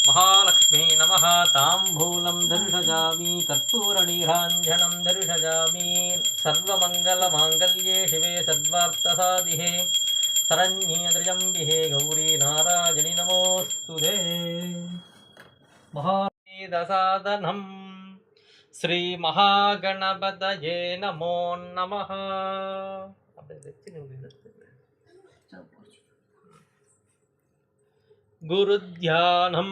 महालक्ष्मी नमः ताम्बूलं दर्शयामि कर्पूरनीराञ्जनं दर्शयामि सर्वमङ्गलमाङ्गल्ये शिवे सर्वार्थसाधिके शरण्ये त्र्यम्बिके गौरी नारायणि नमोऽस्तुते महावेदसादनं श्रीमहागणपतये नमो नमः गुरुध्यानं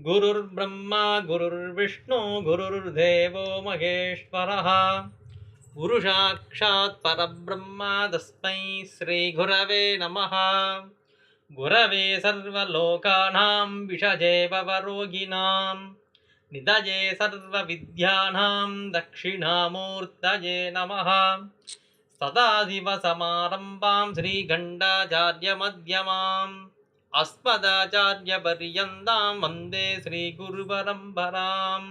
गुरुर्ब्रह्मा गुरुर्विष्णु गुरुर्देवो महेश्वरः गुरुसाक्षात् परब्रह्म तस्मै श्रीगुरवे नमः गुरवे सर्वलोकानां विषजे भवरोगिणां निधये सर्वविद्यानां दक्षिणामूर्तये नमः सदाशिवसमारम्भां श्रीगण्डाचार्यमध्यमाम् अस्मदाचार्यपर्यन्तां वन्दे श्रीगुरुपरम्परां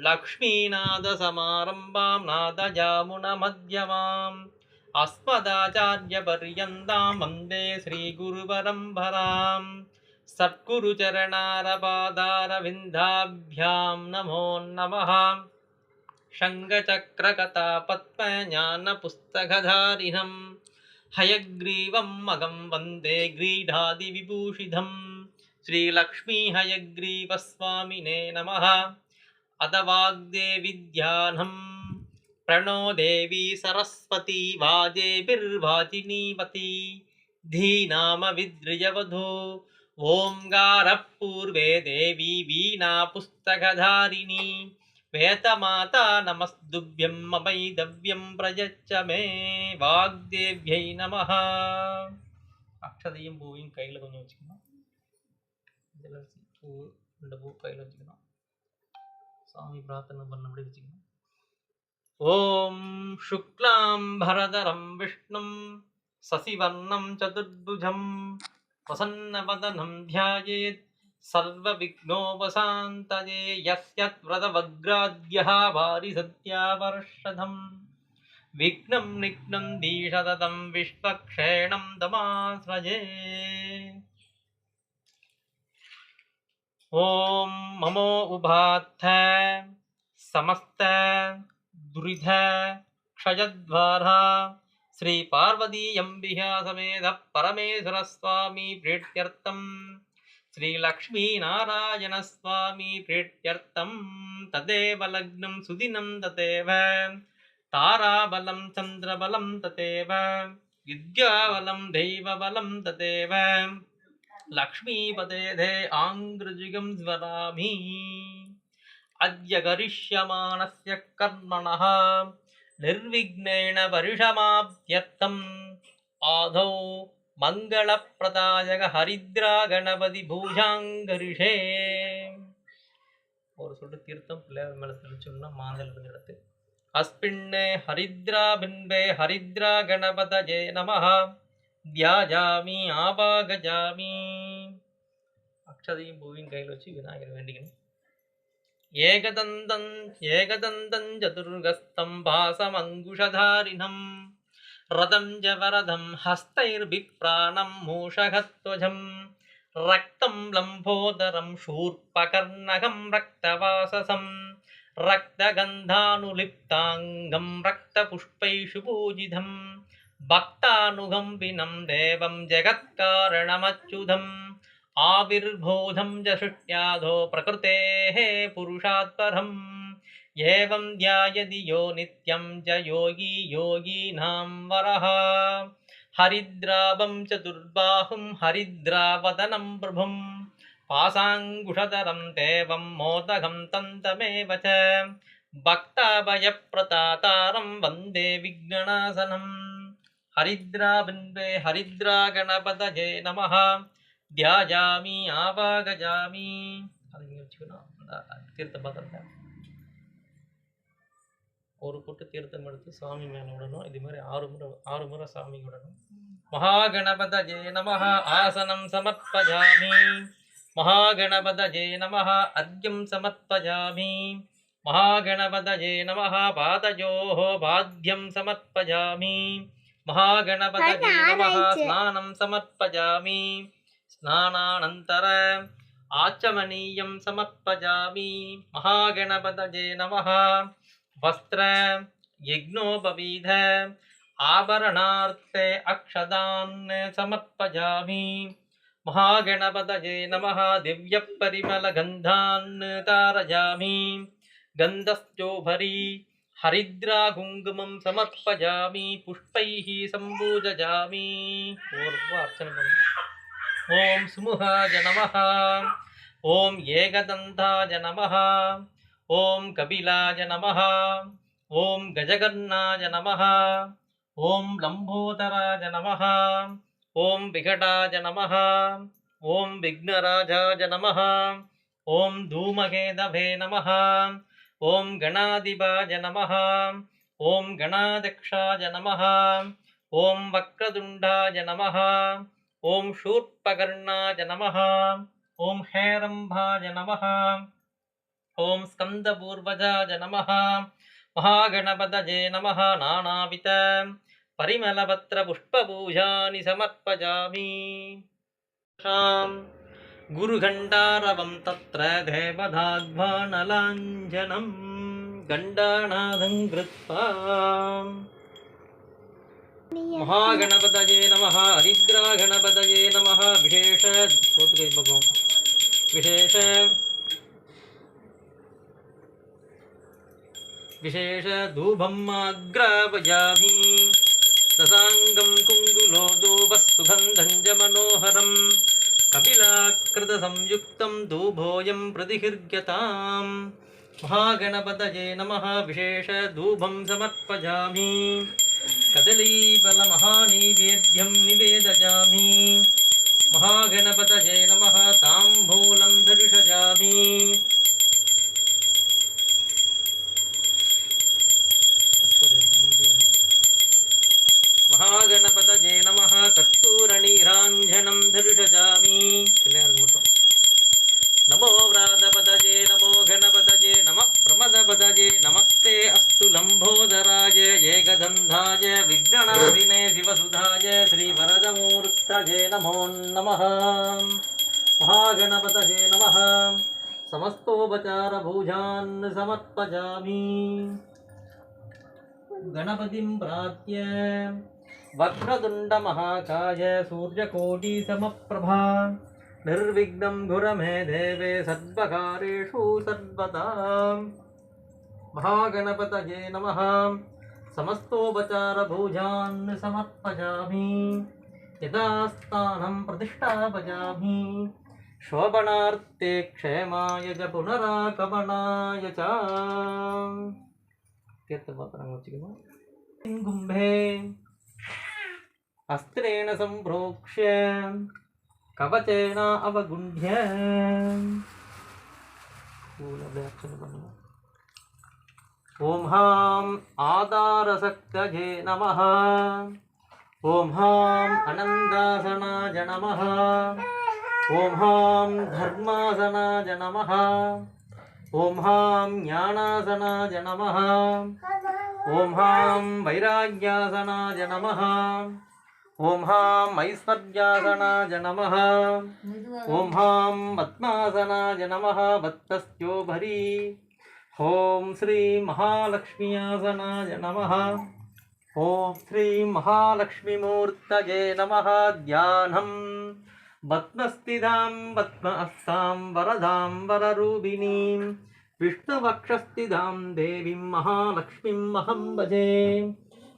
लक्ष्मीनाथसमारम्भां नाथयामुनमध्यमाम् अस्मदाचार्यपर्यन्तां वन्दे श्रीगुरुपरम्परां सद्गुरुचरणारपादारविन्दाभ्यां नमो नमः शङ्खचक्रकथापद्मज्ञानपुस्तकधारिणं हयग्रीवं मगं वन्दे ग्रीडादिविभूषितं श्रीलक्ष्मी हयग्रीवस्वामिने नमः अदवाग्देविध्यानं प्रणो देवी सरस्वती वाजेभिर्वाचिनीवती धीनामविद्रियवधू ओंकारः पूर्वे देवी वीणा पुस्तकधारिणी वेदमाता नमस्तुभ्यं ममैदव्यं प्रयच्छ मे वाग्देव्यै नमः அக்ஷதையும் பூவையும் கையில் கொஞ்சம் வச்சுக்கணும். இதில் பூ 2 பூ கையில் வச்சுக்கணும். சாமி பிரார்த்தனை பண்ணபடி வச்சுக்கணும். ஓம் சுக்லாம் பரதரம் விஷ்ணும் சசிவர்ணம் சதுர்புஜம் வசன்னவதனம் ध्यायेत् सर्वविघ्नोपशान्तये यस्यत्व्रतवग्राद्यः वारिसत्यावर्षधम् विघ्नं निघ्नं दीशततं विश्वक्षेणं तमाश्रये ॐ ममो उभात्थ समस्त दुरिध क्षयद्वारा श्री पार्वती अंबिका समेत परमेश्वर स्वामी प्रीत्यर्थं श्री लक्ष्मी नारायण स्वामी प्रीत्यर्थं तदेव लग्नं सुदिनं तदेव ताराबलं चन्द्रबलं तदेव विद्याबलं दैवबलं तदेव लक्ष्मीपते आङ्ग्रजुगं स्मरामि अद्य करिष्यमाणस्य कर्मणः निर्विघ्नेन परिसमाप्त्यर्थम् आदौ मंगलप्रदायक हरिद्रा गणपति भूजांगरिषे और सोल्ट तीर्थम पिள்ளையார் மேல தெளிச்சோம்னா மாங்கல் எடுத்து अस्मिन्ने हरिद्रा बिन्बे हरिद्रा गणपतये नमः ध्यायामि आवागजामि अक्षதையும் பூவையும் கையில் வச்சு விநாயகர் வேண்டிக்கணும். एकदन्तं चतुर्गस्तं भासमङ्कुशधारिणं रथं च वरदं हस्तैर्बिप्राणं मूषकध्वजं रक्तं लम्बोदरं शूर्पकर्णकं रक्तवाससं रक्तगन्धानुलिप्ताङ्गं रक्तपुष्पैषु पूजितं भक्तानुगम्बिनं देवं जगत्कारणमच्युतम् आविर्भूतं च सृष्ट्याधो प्रकृतेः पुरुषात् परम् एवं ध्यायति यो नित्यं च योगी योगीनां वरः हरिद्रावं चतुर्बाहुं हरिद्रावदनं प्रभुं पाशाङ्कुशधरं देवं मोदकं तन्तमेव च भक्ताभयप्रदातारं वन्दे विघ्ननाशनं हरिद्राबिन्वे हरिद्रागणपतये नमः ध्यायामि आवागजामि அதிங்க வச்சுக்கணும். தீர்த்த பாத்திரத்தை ஒரு பொட்டு தீர்த்தம் எடுத்து சாமி மேலே விடணும். இது மாதிரி 6 முறை சாமி விடணும். महागणपतये नमः आसनं समर्पयामि महागणपतये नमः अर्घ्यं समर्पयामि महागणपतये नमः पादयोः पाद्यं समर्पयामि महागणपतये नमः स्नानं समर्पयामि स्नानानन्तर आचमनीयं समर्पयामि महागणपतये नमः वस्त्र यज्ञोपवीत आभरणार्थे अक्षदान् समर्पयामि महागणपतये नमः दिव्यपरिमलगन्धान् तारयामि गन्धश्चोभरी हरिद्रा कुङ्कुमं समर्पयामि पुष्पैः सम्पूजयामि ओम सुमुहाय नमः ओम एकदन्ताय नमः ओम कपिलाय नमः ओम गजकर्णाय नमः ओम लंबोदराय नमः ओम विकटाय नमः ओम विघ्नराजाय नमः ओम धूमकेतवे नमः ओम गणाधिपाय नमः ओम गणाध्यक्षाय नमः ओम वक्रतुण्डाय नमः ओम शूर्पकर्णाय नमः ओम हेरम्भाय नमः ओम स्कंदपूर्वजाय नमः महागणपतये नमः नानाविध परिमलपत्रपुष्पपूजानि समर्पयामि गुरुघण्टारवं तत्र देवदाध्वानलाञ्जनं गण्डानादं कृत्वा महागणपतये नमः हरिद्रा गणपतये नमः विशेष धूपम् आग्रापयामि दशाङ्गं कुङ्कुलोदूपः सुगन्धं च मनोहरं कपिलाकृतसंयुक्तं धूपोऽयं प्रतिहृर्यताम् महागणपतये नमः विशेष धूपं समर्पयामि कदलीफलमहानैवेद्यं निवेदयामि महागणपतये नमः ताम्बूलं दर्शयामि महागणपतये नमः कर्पूरनीराञ्जनं दर्शयामि नमो व्रातपतये नमो गणपतये नमः प्रमदपतये नमस्ते अस्तु लम्बोदराय एकदन्धाय विघ्ननाशिने शिवसुधाय श्रीवरदमूर्तये नमो नमः महागणपतये नमः समस्तोपचारभूजान् समर्पयामि गणपतिं प्रार्थ्य वक्रतुण्डमहाकाय सूर्यकोटिसमप्रभा निर्विघ्नं कुरु मे देवे सर्वकार्येषु सर्वदा महागणपतये नमः समस्तोपचारभूजान् समर्पयामि यथास्थानं प्रतिष्ठापयामि शोभनार्थे क्षेमाय च पुनरागमनाय च कुम्भे अस्त्रेण सम्प्रोक्ष्य कवचेन अवगुण्य ओम हां आधारशक्तये नमः ओम हां अनन्दासनाय नमः ओम हां धर्मासनाय नमः ओम हां ज्ञानासनाय नमः ओम हां वैराग्यासनाय नमः ओम हां ऐश्वर्यासनाय नमः ओम हां पद्मासनाय नमः वत्तस्योभरी ओम श्री महालक्ष्म्यासनाय नमः ओम श्री महालक्ष्मीमूर्तये नमः ध्यानं पद्मस्थितां पद्महस्तां वरदां वररूपिणीं विष्णुवक्षस्थितां देवीं महालक्ष्मीं अहं भजे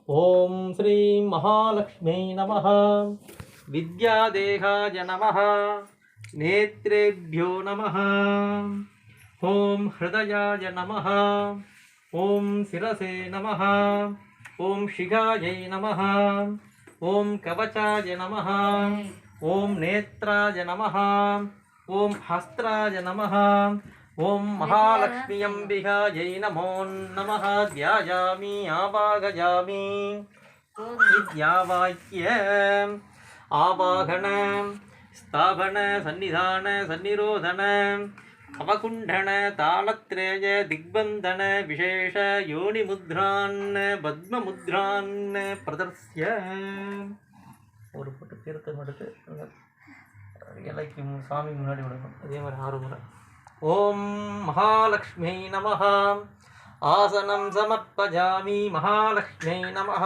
ओम श्री महालक्ष्मी नमः विद्यादेहाय नमः नेत्रेभ्यो नमः ओम हृदयाय नमः ओम शिरसे नमः ओम शिखायै नमः ओम कवचाय नमः ओम नेत्राय नमः ओम हस्त्राय नमः ओम महालक्ष्मी अंबिकायै नमो नमः ध्यायामि आवाहयामि विद्यावाक्य आवाहन स्थापन सन्निधान सन्निरोधन अवकुंडन तालत्रेय दिग्बंधन विशेष योनि मुद्रान् पद्म प्रदर्श्य और तीर्थम இலைக்கு சாமி முன்னாடி விடணும். அதே மாதிரி 6 முறை. ஓம் மகாலட்சுமி நமஹ. ஆசனம் சமர்ப்பஜாமி மகாலட்சுமி நமஹ.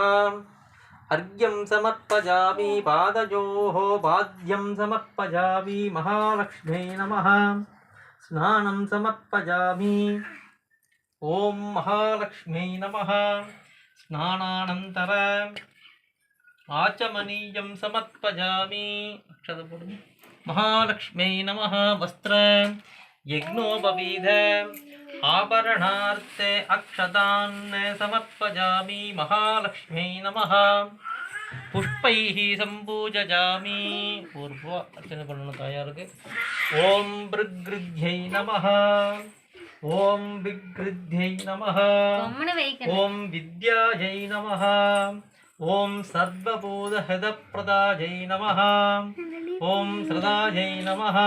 அர்க்யம் சமர்ப்பஜாமி பாதயோः பாத்யம் சமர்ப்பஜாமி மகாலட்சுமி நமஹ. ஸ்நானம் சமர்ப்பஜாமி. ஓம் மகாலட்சுமி நமஹ. ஸ்நானானந்தர ஆச்சமனீயம் சமர்ப்பஜாமி. அக்ஷதபுரம். மகாலட்சுமி நமஹ. வஸ்திர யக்னோபவீத ஆபரணார்த்தே அக்ஷதான் சமர்ப்பஜாமி மகாலட்சுமி நமஹ. புஷ்பைः சம்பூஜயாமி. பூர்வ அர்ச்சனை பண்ணணும் தாயாருக்கு. ஓம் பிருக்ருத்யை நமஹ. ஓம் விக்ருத்யை நமஹ. ஓம் வித்யாயை நமஹ. ஓம் சர்வபூதஹதப்பிரதாயை நமஹ. ஓம் ஸ்ரதாயை நமஹ.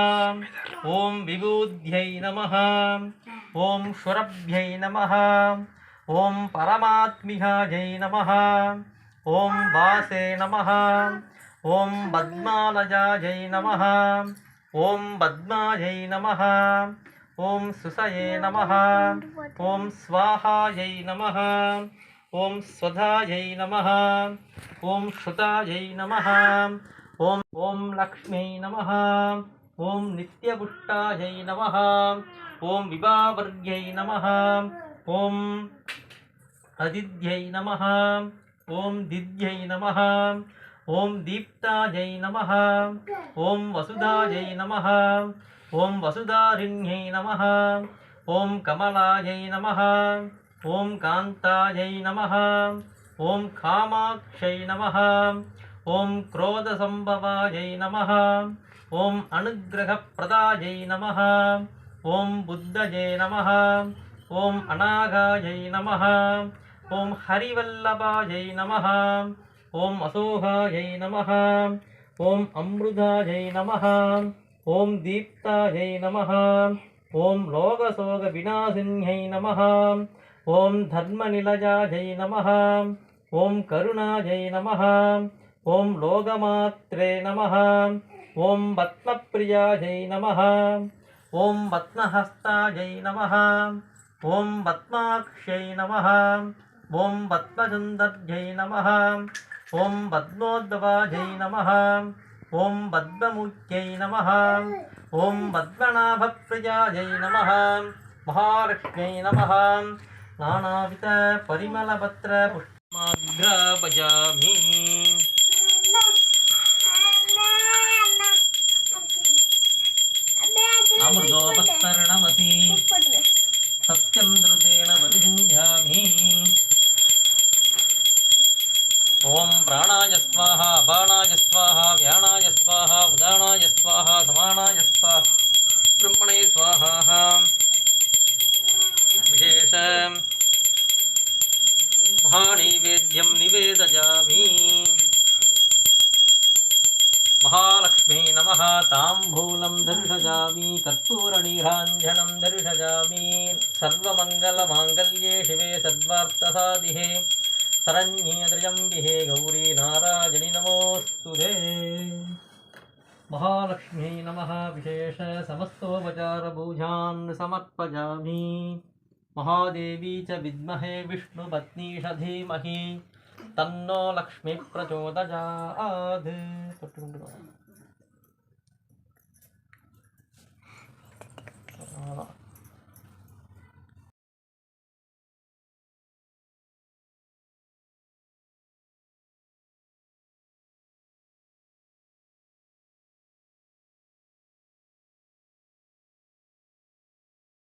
ஓம் விபூத்யை நமஹ. ஓம் சுரப்யை நமஹ. ஓம் பரமாத்மிகாயை நமஹ. ஓம் வாசே நமஹ. ஓம் பத்மாலயாயை நமஹ. ஓம் பத்மாயை நமஹ. ஓம் சுசயே நமஹ. ஓம் ஸ்வாஹாயை நமஹ. ஓம் ஸ்வதாயை நமஹ. ஓம் ஸ்ருதாயை நமஹ. ஓம் லக்ஷ்மை நமஹ. ஓம் நித்யபுஷ்டாயை நமஹ. ஓம் விபாவர்யை நமஹ. ஓம் அதித்யை நமஹ. ஓம் தித்யை நமஹ. ஓம் தீப்தாயை நமஹ. ஓம் வசுதாயை நமஹ. ஓம் வசுதாரிண்யை நமஹ. ஓம் கமலாயை நமஹ. ஓம் காந்தாயை நமஹ. ஓம் காமாக்ஷை நமஹ. ஓம் क्रोधसम्भवायै नमः. ஓம் அனுக்கிரகப்பிரதாயை நமஹ. ஓம் புத்தயே நமஹ. ஓம் அநாகாயை நமஹ. ஓம் ஹரிவல்லபாயை நமஹ. ஓம் அசோகாயை நமஹ. ஓம் அம்ருதாயை நமஹ. ஓம் தீப்தாயை நமஹ. ஓம் லோகசோக விநாசின்யை நமஹ. ஓம் தர்மநிலயாயை நமஹ. ஓம் கருணாயை நமஹ. ஓம் லோகமாத்ரே நமஹ. ஓம் பத்மப்ரியாயை நமஹ. ஓம் பத்மஹஸ்தாயை நமஹ. ஓம் பத்மாக்ஷை நமஹ. ஓம் பத்மசுந்தர்யை நமஹ. ஓம் பத்மோத்பவாயை நமஹ. ஓம் பத்மமுக்யை நமஹ. ஓம் பத்மநாபப்ரியாயை நமஹ. மகாலட்சுமியை நமஹ. நானாவித பரிமளபத்ர புஷ்பமாக்ராபயாமி. அமிர்தோபஸ்தரணமசி சத்யம் திருதேன வரிஞ்சாமி. ஓம் பிராணாய ஸ்வாஹா அபானாய ஸ்வாஹா வியானாய ஸ்வாஹா உதானாய ஸ்வாஹா சமானாய ஸ்வாஹா பிரம்மணே ஸ்வாஹா. விசேஷ மகாநைவேத்யம் நிவேதயாமி. மகாலட்சுமி நமஹ. தாம்பூலம் தரிசயாமி. கற்பூரநீராஞ்சனம் தரிசயாமி. சர்வமங்கலமாங்கல்யே சிவே சர்வார்த்தசாதிஹே சரண்யே த்ரியம்பிஹே கௌரி நாராயணி நமோஸ்துதே. மகாலட்சுமி நமஹ. விசேஷ சமஸ்தோபசாரபூஜான் சமர்ப்பயாமி. महादेवी च विद्महे विष्णुपत्नीश धीमहि तन्नो लक्ष्मी प्रचोदयात्.